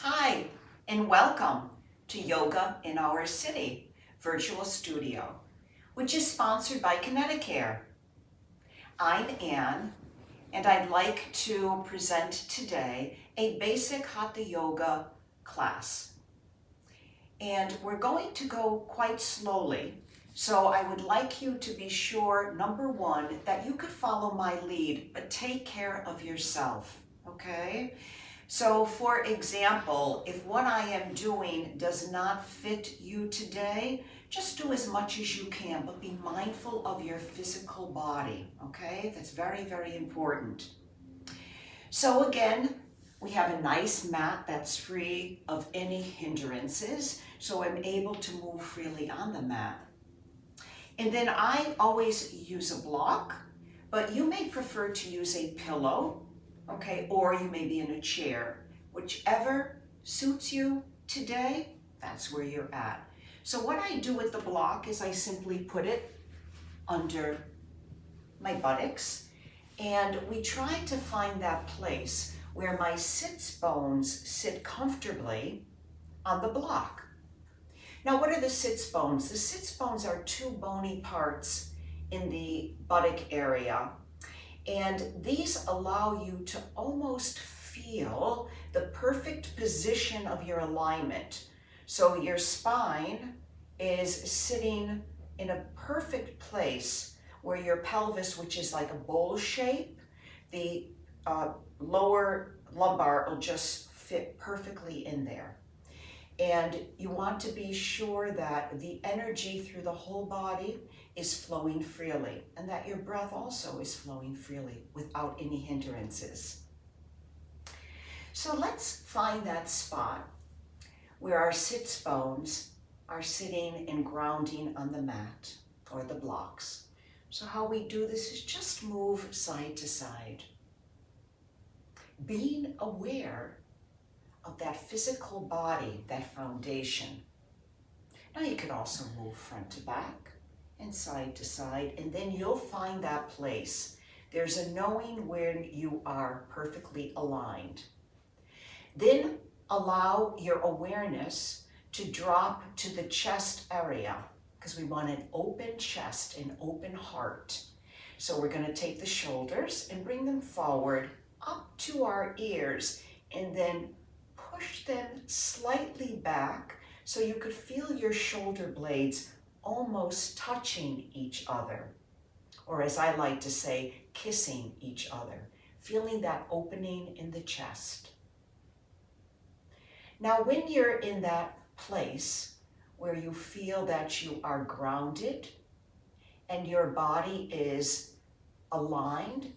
Hi, and welcome to Yoga in Our City virtual studio, which is sponsored by Kineticare. I'm Anne, and I'd like to present today a basic Hatha yoga class. And we're going to go quite slowly, so I would like you to be sure, number one, that you could follow my lead, but take care of yourself, okay? So for example, if what I am doing does not fit you today, just do as much as you can, but be mindful of your physical body, okay? That's very, very important. So again, we have a nice mat that's free of any hindrances, so I'm able to move freely on the mat. And then I always use a block, but you may prefer to use a pillow, okay, or you may be in a chair. Whichever suits you today, that's where you're at. So what I do with the block is I simply put it under my buttocks, and we try to find that place where my sits bones sit comfortably on the block. Now, what are the sits bones? The sits bones are two bony parts in the buttock area, and these allow you to almost feel the perfect position of your alignment. So your spine is sitting in a perfect place where your pelvis, which is like a bowl shape, the lower lumbar will just fit perfectly in there. And you want to be sure that the energy through the whole body is flowing freely, and that your breath also is flowing freely without any hindrances. So let's find that spot where our sits bones are sitting and grounding on the mat or the blocks. So how we do this is just move side to side, being aware of that physical body, that foundation. Now you can also move front to back and side to side, and then you'll find that place. There's a knowing where you are perfectly aligned. Then allow your awareness to drop to the chest area, because we want an open chest, an open heart. So we're going to take the shoulders and bring them forward up to our ears, and then push them slightly back so you could feel your shoulder blades almost touching each other, or as I like to say, kissing each other, feeling that opening in the chest. Now, when you're in that place where you feel that you are grounded and your body is aligned,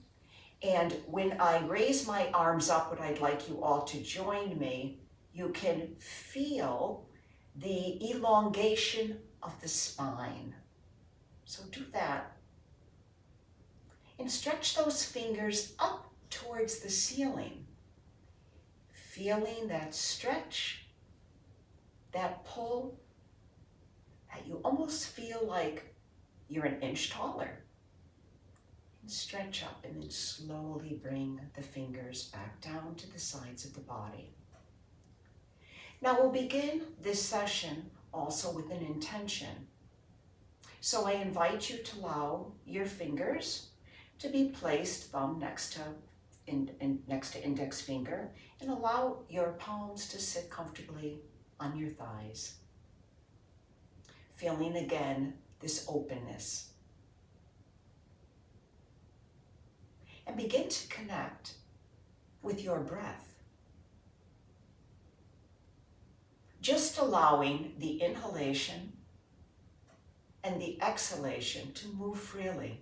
and when I raise my arms up, what I'd like you all to join me, you can feel the elongation of the spine. So do that. And stretch those fingers up towards the ceiling, feeling that stretch, that pull, that you almost feel like you're an inch taller. Stretch up and then slowly bring the fingers back down to the sides of the body. Now we'll begin this session also with an intention. So I invite you to allow your fingers to be placed thumb next to index finger, and allow your palms to sit comfortably on your thighs. Feeling again this openness. And begin to connect with your breath. Just allowing the inhalation and the exhalation to move freely.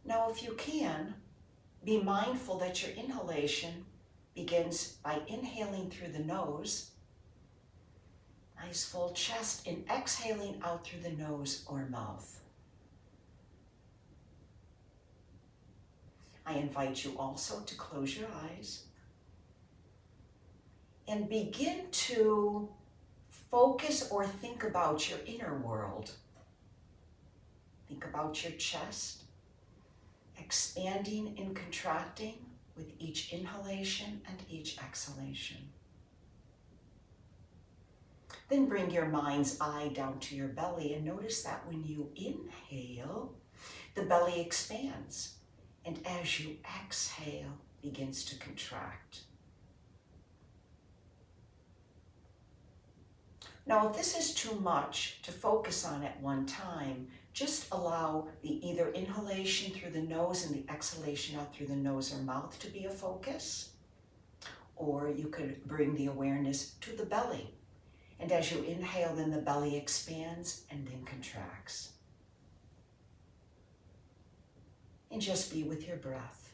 Now, if you can, be mindful that your inhalation begins by inhaling through the nose, nice full chest, and exhaling out through the nose or mouth. I invite you also to close your eyes and begin to focus or think about your inner world. Think about your chest expanding and contracting with each inhalation and each exhalation. Then bring your mind's eye down to your belly and notice that when you inhale, the belly expands, and as you exhale, begins to contract. Now, if this is too much to focus on at one time, just allow the either inhalation through the nose and the exhalation out through the nose or mouth to be a focus, or you could bring the awareness to the belly. And as you inhale, then the belly expands and then contracts. And just be with your breath.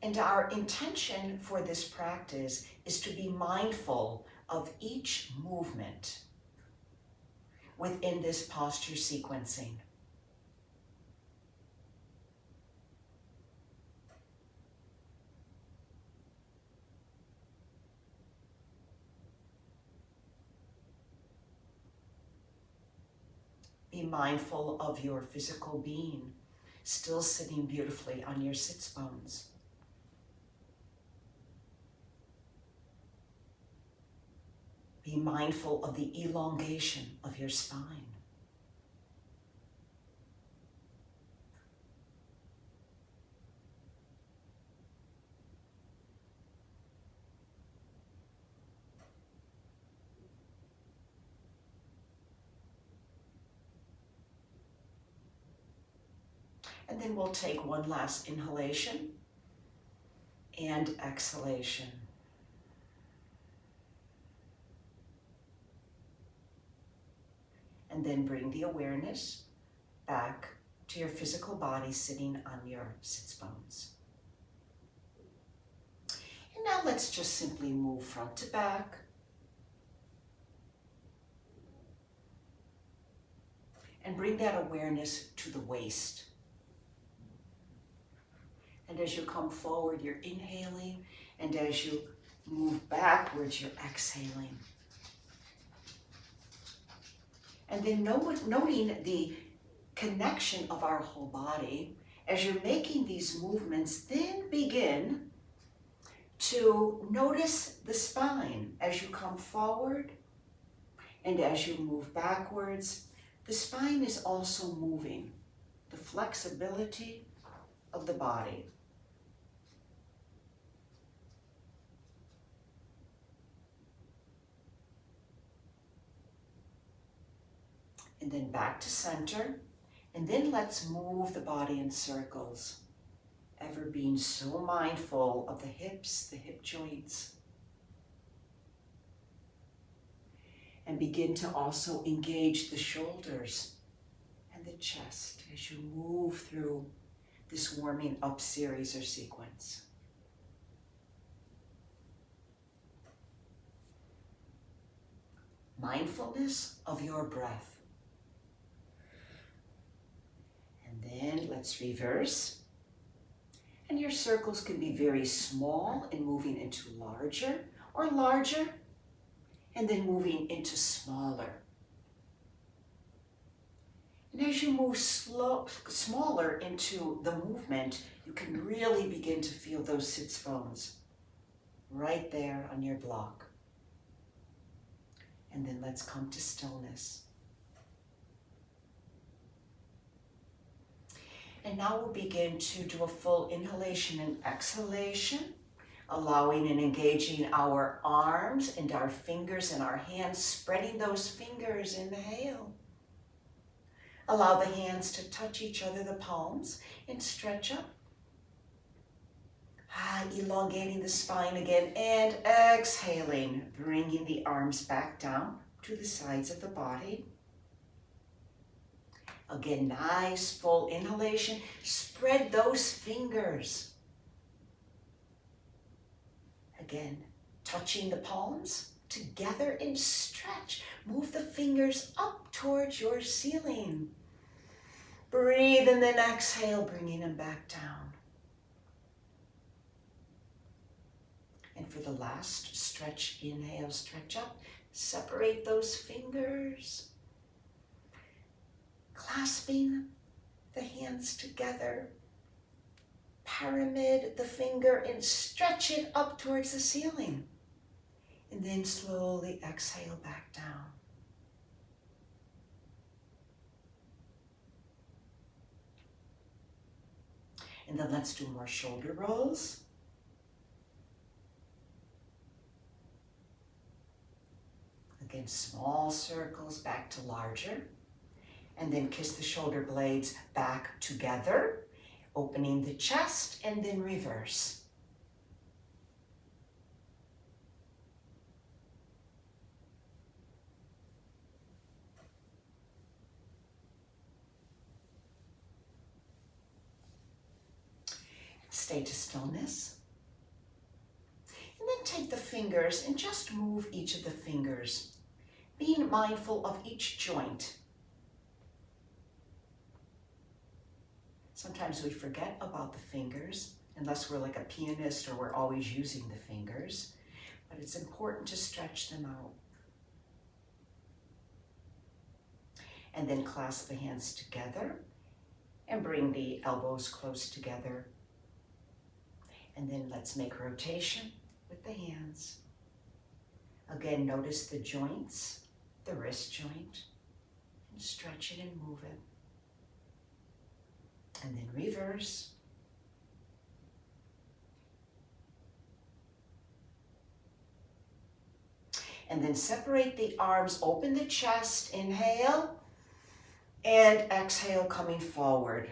And our intention for this practice is to be mindful of each movement within this posture sequencing. Be mindful of your physical being, still sitting beautifully on your sits bones. Be mindful of the elongation of your spine. And then we'll take one last inhalation and exhalation. And then bring the awareness back to your physical body sitting on your sits bones. And now let's just simply move front to back. And bring that awareness to the waist. And as you come forward, you're inhaling, and as you move backwards, you're exhaling. And then noting the connection of our whole body, as you're making these movements, then begin to notice the spine as you come forward and as you move backwards. The spine is also moving, the flexibility of the body. And then back to center, and then let's move the body in circles, ever being so mindful of the hips, the hip joints. And begin to also engage the shoulders and the chest as you move through this warming up series or sequence. Mindfulness of your breath. And then let's reverse. And your circles can be very small and moving into larger, or larger, and then moving into smaller. And as you move smaller into the movement, you can really begin to feel those sits bones right there on your block. And then let's come to stillness. And now we'll begin to do a full inhalation and exhalation, allowing and engaging our arms and our fingers and our hands, spreading those fingers, inhale. Allow the hands to touch each other, the palms, and stretch up. Elongating the spine again, and exhaling, bringing the arms back down to the sides of the body. Again, nice full inhalation. Spread those fingers. Again, touching the palms together and stretch. Move the fingers up towards your ceiling. Breathe and then exhale, bringing them back down. And for the last stretch, inhale, stretch up. Separate those fingers. clasping the hands together. Pyramid the finger and stretch it up towards the ceiling. And then slowly exhale back down. And then let's do more shoulder rolls. Again, small circles back to larger. And then kiss the shoulder blades back together, opening the chest, and then reverse. Stay to stillness. And then take the fingers and just move each of the fingers, being mindful of each joint. Sometimes we forget about the fingers, unless we're like a pianist or we're always using the fingers, but it's important to stretch them out. And then clasp the hands together and bring the elbows close together. And then let's make rotation with the hands. Again, notice the joints, the wrist joint, and stretch it and move it. And then reverse. And then separate the arms, open the chest, inhale, and exhale, coming forward.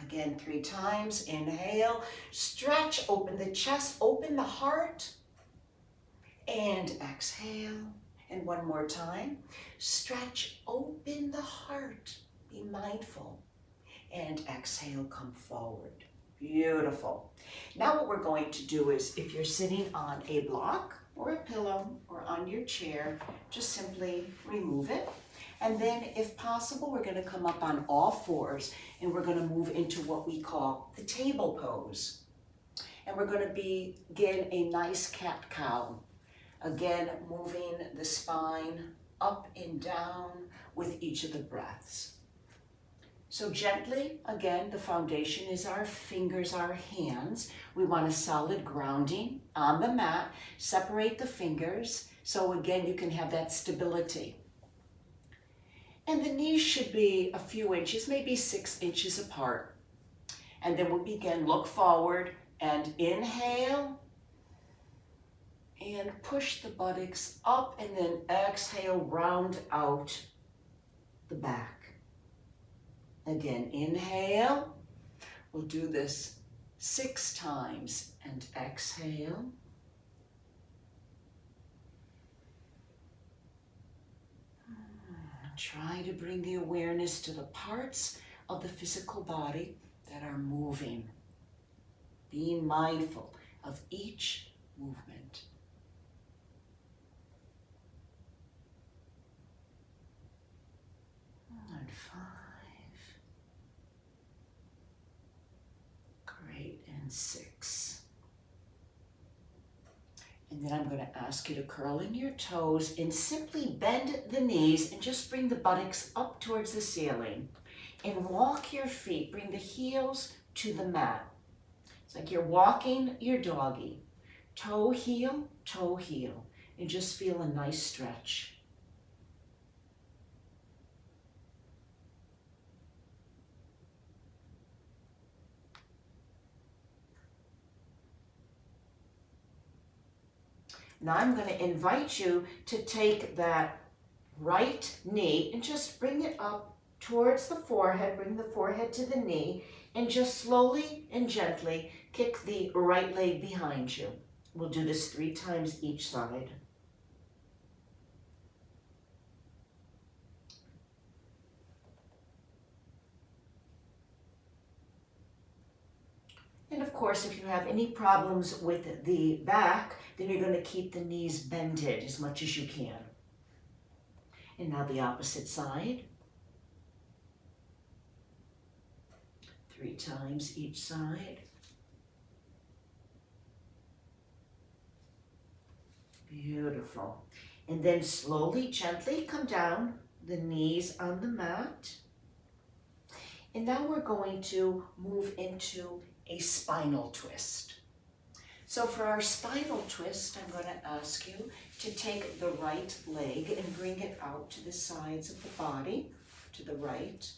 Again, 3 times, inhale, stretch, open the chest, open the heart, and exhale. And one more time, stretch, open the heart, be mindful, and exhale, come forward. Beautiful. Now what we're going to do is, if you're sitting on a block or a pillow or on your chair, just simply remove it. And then, if possible, we're going to come up on all fours and we're going to move into what we call the table pose. And we're going to begin a nice cat-cow. Again, moving the spine up and down with each of the breaths. So gently, again, the foundation is our fingers, our hands. We want a solid grounding on the mat. Separate the fingers so again you can have that stability. And the knees should be a few inches, maybe 6 inches apart. And then we'll begin, look forward and inhale. And push the buttocks up and then exhale, round out the back. Again, inhale. We'll do this 6 times and exhale. Try to bring the awareness to the parts of the physical body that are moving. Being mindful of each movement. And 5. Great, and 6. And then I'm going to ask you to curl in your toes and simply bend the knees and just bring the buttocks up towards the ceiling. And walk your feet, bring the heels to the mat. It's like you're walking your doggy. Toe, heel, and just feel a nice stretch. Now I'm going to invite you to take that right knee and just bring it up towards the forehead, bring the forehead to the knee, and just slowly and gently kick the right leg behind you. We'll do this 3 times each side. And of course, if you have any problems with the back, then you're going to keep the knees bended as much as you can. And now the opposite side. 3 times each side. Beautiful. And then slowly, gently come down, the knees on the mat. And now we're going to move into a spinal twist. So for our spinal twist, I'm going to ask you to take the right leg and bring it out to the sides of the body, to the right,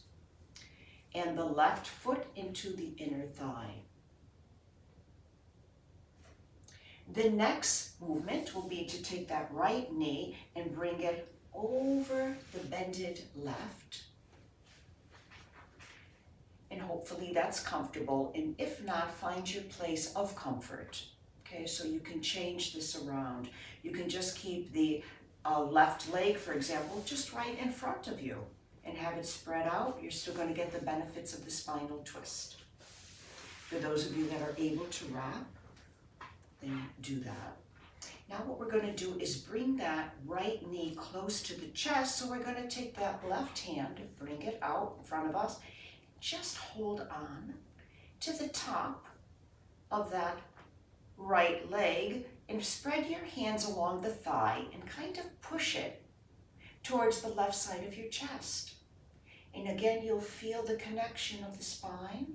and the left foot into the inner thigh. The next movement will be to take that right knee and bring it over the bended left. And hopefully that's comfortable, and if not, find your place of comfort. Okay, so you can change this around. You can just keep the left leg, for example, just right in front of you and have it spread out. You're still going to get the benefits of the spinal twist. For those of you that are able to wrap, then do that. Now what we're going to do is bring that right knee close to the chest. So we're going to take that left hand, bring it out in front of us. Just hold on to the top of that right leg and spread your hands along the thigh and kind of push it towards the left side of your chest. And again, you'll feel the connection of the spine.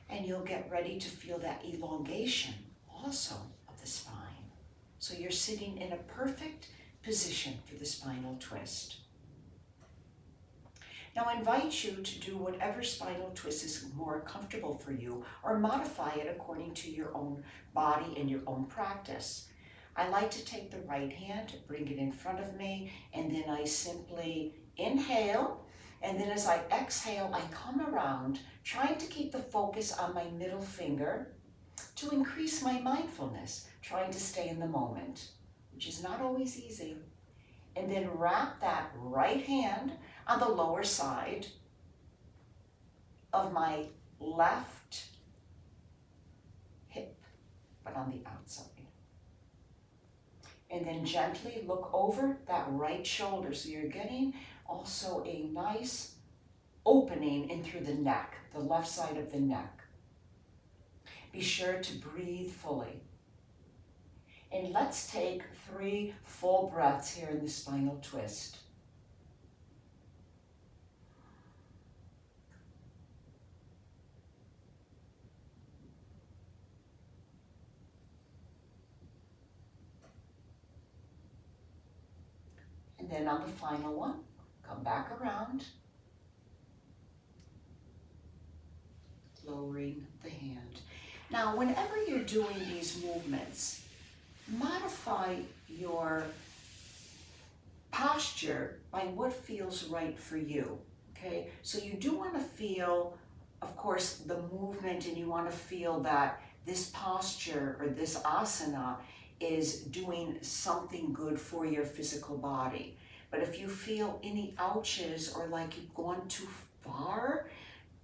And you'll get ready to feel that elongation also of the spine. So you're sitting in a perfect position for the spinal twist. Now I invite you to do whatever spinal twist is more comfortable for you, or modify it according to your own body and your own practice. I like to take the right hand, bring it in front of me, and then I simply inhale, and then as I exhale, I come around, trying to keep the focus on my middle finger to increase my mindfulness, trying to stay in the moment, which is not always easy. And then wrap that right hand on the lower side of my left hip, but on the outside. And then gently look over that right shoulder. So you're getting also a nice opening in through the neck, the left side of the neck. Be sure to breathe fully. And let's take 3 full breaths here in the spinal twist. And then on the final one, come back around, lowering the hand. Now, whenever you're doing these movements, modify your posture by what feels right for you, okay? So you do want to feel, of course, the movement, and you want to feel that this posture or this asana is doing something good for your physical body. But if you feel any ouches or like you've gone too far,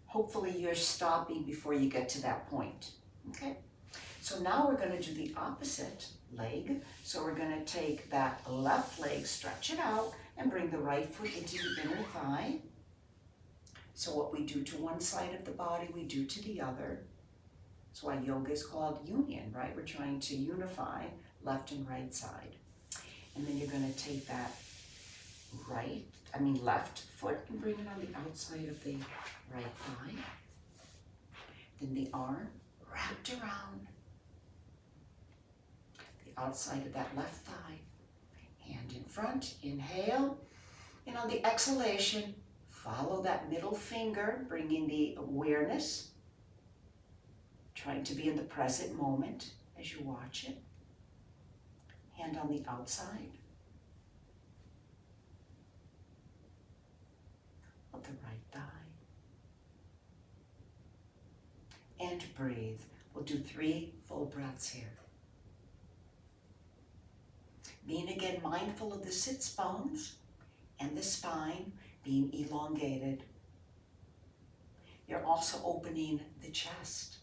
hopefully you're stopping before you get to that point, okay? So now we're going to do the opposite leg. So we're going to take that left leg, stretch it out, and bring the right foot into the inner thigh. So what we do to one side of the body, we do to the other. That's why yoga is called union, right? We're trying to unify left and right side. And then you're going to take that left foot and bring it on the outside of the right thigh. Then the arm wrapped around the outside of that left thigh. Hand in front, inhale. And on the exhalation, follow that middle finger, bringing the awareness, trying to be in the present moment as you watch it. Hand on the outside of the right thigh. And breathe. We'll do 3 full breaths here. Being again mindful of the sits bones and the spine being elongated. You're also opening the chest.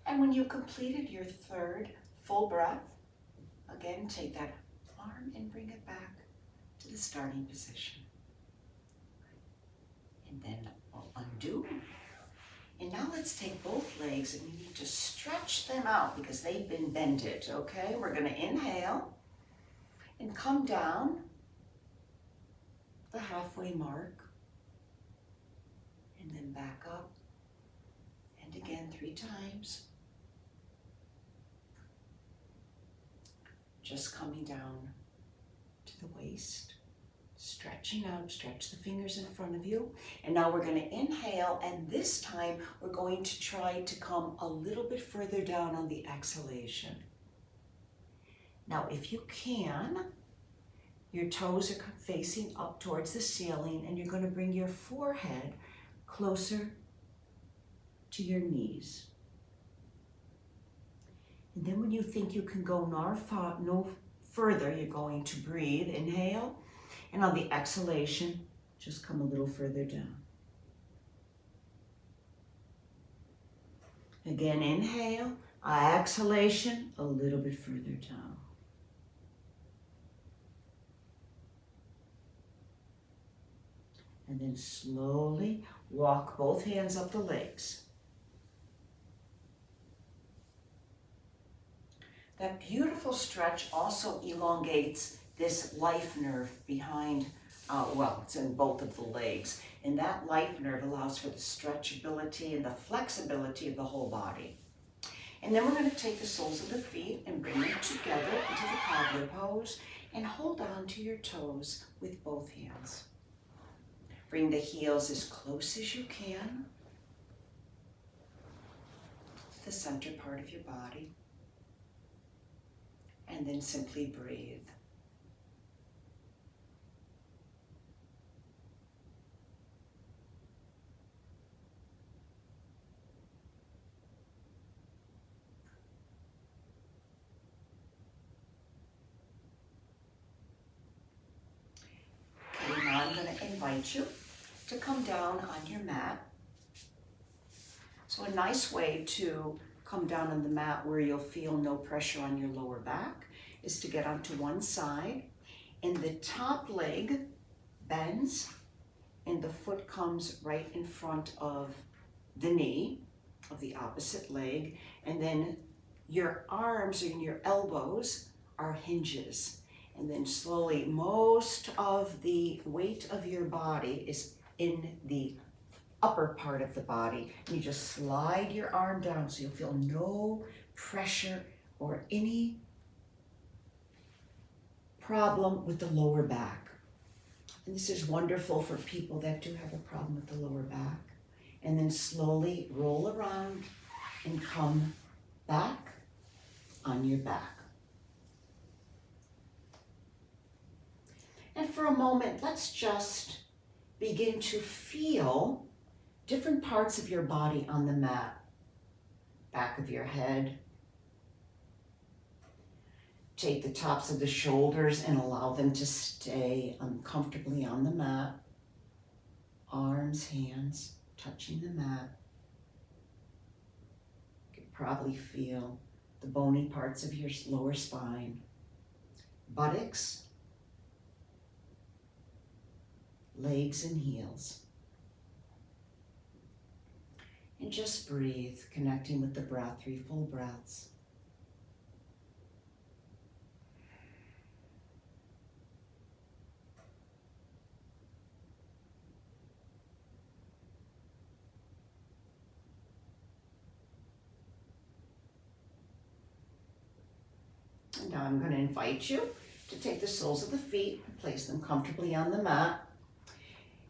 And when you've completed your 3rd full breath, again, take that arm and bring it back to the starting position. And then we'll undo. And now let's take both legs and we need to stretch them out because they've been bended, okay? We're gonna inhale and come down the halfway mark and then back up and again 3 times. Just coming down to the waist. Stretching out, stretch the fingers in front of you. And now we're going to inhale, and this time we're going to try to come a little bit further down on the exhalation. Now, if you can, your toes are facing up towards the ceiling, and you're going to bring your forehead closer to your knees. And then when you think you can go no further, you're going to breathe, inhale. And on the exhalation, just come a little further down. Again, inhale, exhalation, a little bit further down. And then slowly walk both hands up the legs. That beautiful stretch also elongates this life nerve behind, it's in both of the legs. And that life nerve allows for the stretchability and the flexibility of the whole body. And then we're going to take the soles of the feet and bring them together into the cobbler pose and hold on to your toes with both hands. Bring the heels as close as you can to the center part of your body. And then simply breathe. Okay, now I'm going to invite you to come down on your mat. So a nice way to come down on the mat where you'll feel no pressure on your lower back is to get onto one side, and the top leg bends and the foot comes right in front of the knee of the opposite leg, and then your arms and your elbows are hinges. And then slowly, most of the weight of your body is in the upper part of the body. And you just slide your arm down so you'll feel no pressure or any problem with the lower back. And this is wonderful for people that do have a problem with the lower back. And then slowly roll around and come back on your back. And for a moment, let's just begin to feel different parts of your body on the mat. Back of your head. Take the tops of the shoulders and allow them to stay comfortably on the mat. Arms, hands touching the mat. You can probably feel the bony parts of your lower spine. Buttocks, legs and heels. And just breathe, connecting with the breath, 3 full breaths. And now I'm going to invite you to take the soles of the feet and place them comfortably on the mat.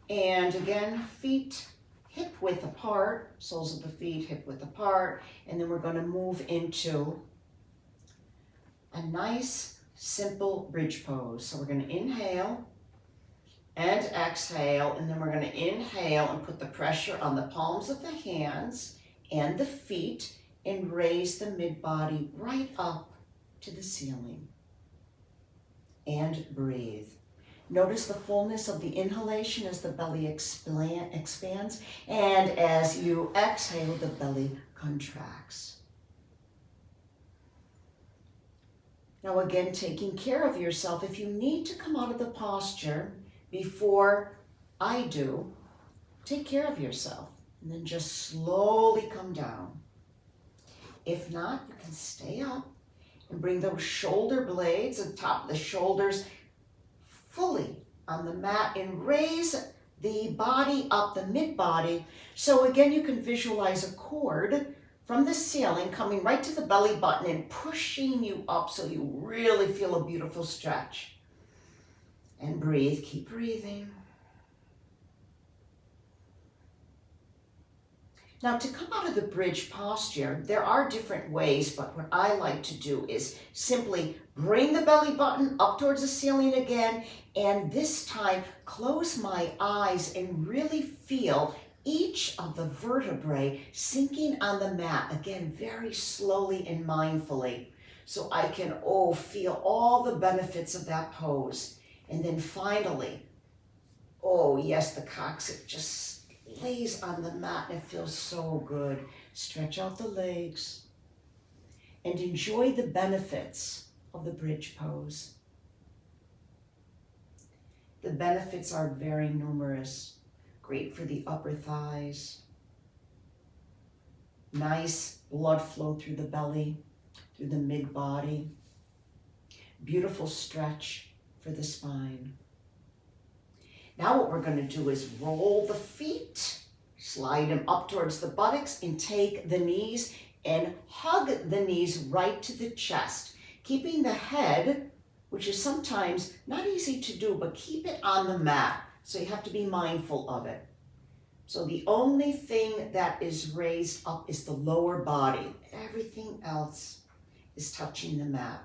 And again, feet hip width apart, soles of the feet hip width apart, and then we're going to move into a nice, simple bridge pose. So we're going to inhale and exhale, and then we're going to inhale and put the pressure on the palms of the hands and the feet and raise the mid-body right up to the ceiling. And breathe. Notice the fullness of the inhalation as the belly expands, and as you exhale, the belly contracts. Now again, taking care of yourself. If you need to come out of the posture before I do, take care of yourself and then just slowly come down. If not, you can stay up and bring those shoulder blades at the top of the shoulders fully on the mat and raise the body up, the mid-body. So again, you can visualize a cord from the ceiling coming right to the belly button and pushing you up so you really feel a beautiful stretch. And breathe, keep breathing. Now, to come out of the bridge posture, there are different ways, but what I like to do is simply bring the belly button up towards the ceiling again, and this time close my eyes and really feel each of the vertebrae sinking on the mat, again, very slowly and mindfully, so I can, feel all the benefits of that pose. And then finally, yes, the coccyx just lays on the mat and it feels so good. Stretch out the legs and enjoy the benefits of the bridge pose. The benefits are very numerous. Great for the upper thighs. Nice blood flow through the belly, through the mid-body. Beautiful stretch for the spine. Now what we're going to do is roll the feet, slide them up towards the buttocks, and take the knees and hug the knees right to the chest, keeping the head, which is sometimes not easy to do, but keep it on the mat. So you have to be mindful of it. So the only thing that is raised up is the lower body. Everything else is touching the mat.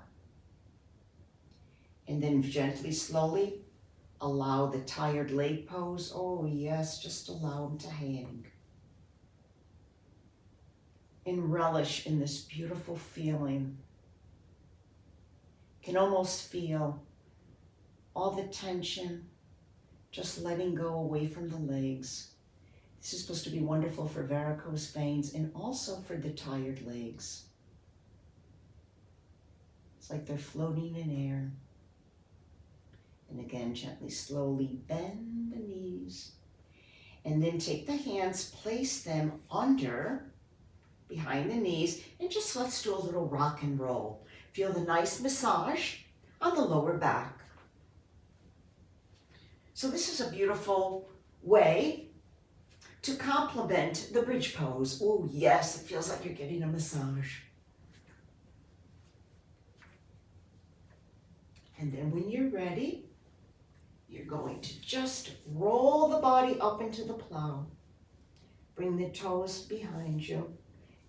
And then gently, slowly, allow the tired leg pose. Oh yes, just allow them to hang. And relish in this beautiful feeling. You can almost feel all the tension just letting go away from the legs. This is supposed to be wonderful for varicose veins and also for the tired legs. It's like they're floating in air. And again, gently, slowly bend the knees. And then take the hands, place them under, behind the knees, and just let's do a little rock and roll. Feel the nice massage on the lower back. So this is a beautiful way to complement the bridge pose. Oh yes, it feels like you're getting a massage. And then when you're ready, you're going to just roll the body up into the plow. Bring the toes behind you.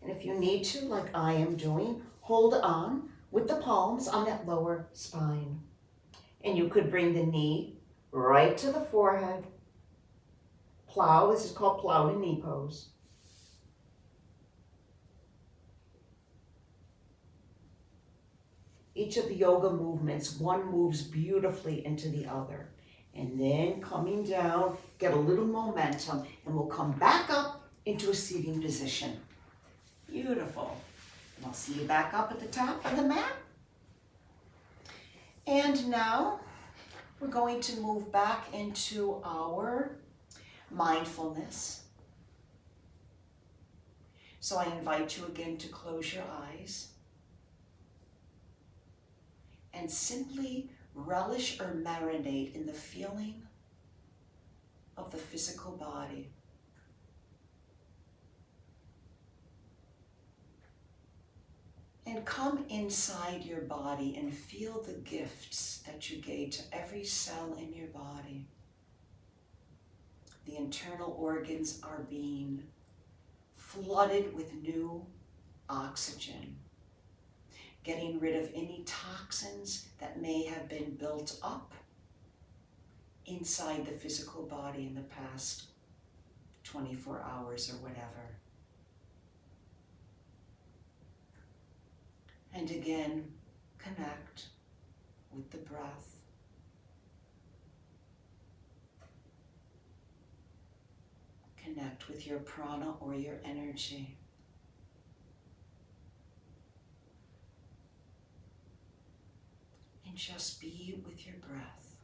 And if you need to, like I am doing, hold on with the palms on that lower spine. And you could bring the knee right to the forehead. Plow, this is called plow to knee pose. Each of the yoga movements, one moves beautifully into the other. And then coming down, get a little momentum, and we'll come back up into a seating position. Beautiful. And I'll see you back up at the top of the mat. And now we're going to move back into our mindfulness. So I invite you again to close your eyes and simply relish or marinate in the feeling of the physical body. And come inside your body and feel the gifts that you gave to every cell in your body. The internal organs are being flooded with new oxygen, getting rid of any toxins that may have been built up inside the physical body in the past 24 hours or whatever. And again, connect with the breath. Connect with your prana or your energy. And just be with your breath.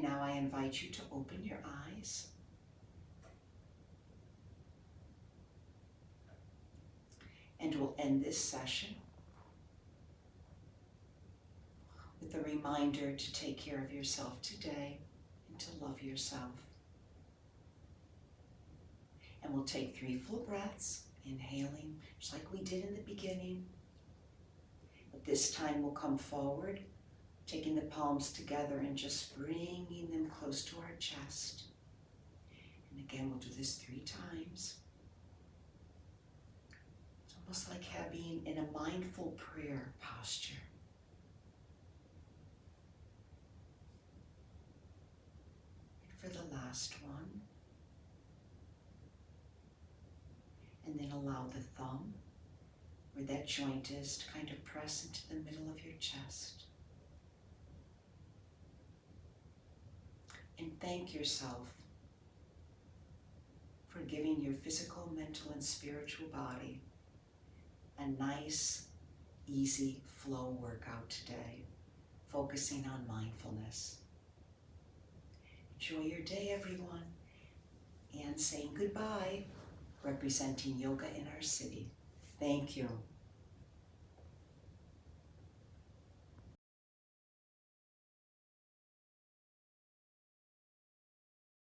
And now I invite you to open your eyes. And we'll end this session with a reminder to take care of yourself today and to love yourself. And we'll take 3 full breaths, inhaling just like we did in the beginning. But this time we'll come forward, taking the palms together and just bringing them close to our chest. And again, we'll do this 3 times. It's almost like being in a mindful prayer posture. And for the last one, and then allow the thumb, where that joint is, to kind of press into the middle of your chest. And thank yourself for giving your physical, mental, and spiritual body a nice, easy flow workout today, focusing on mindfulness. Enjoy your day, everyone, and saying goodbye, representing yoga in our city. Thank you.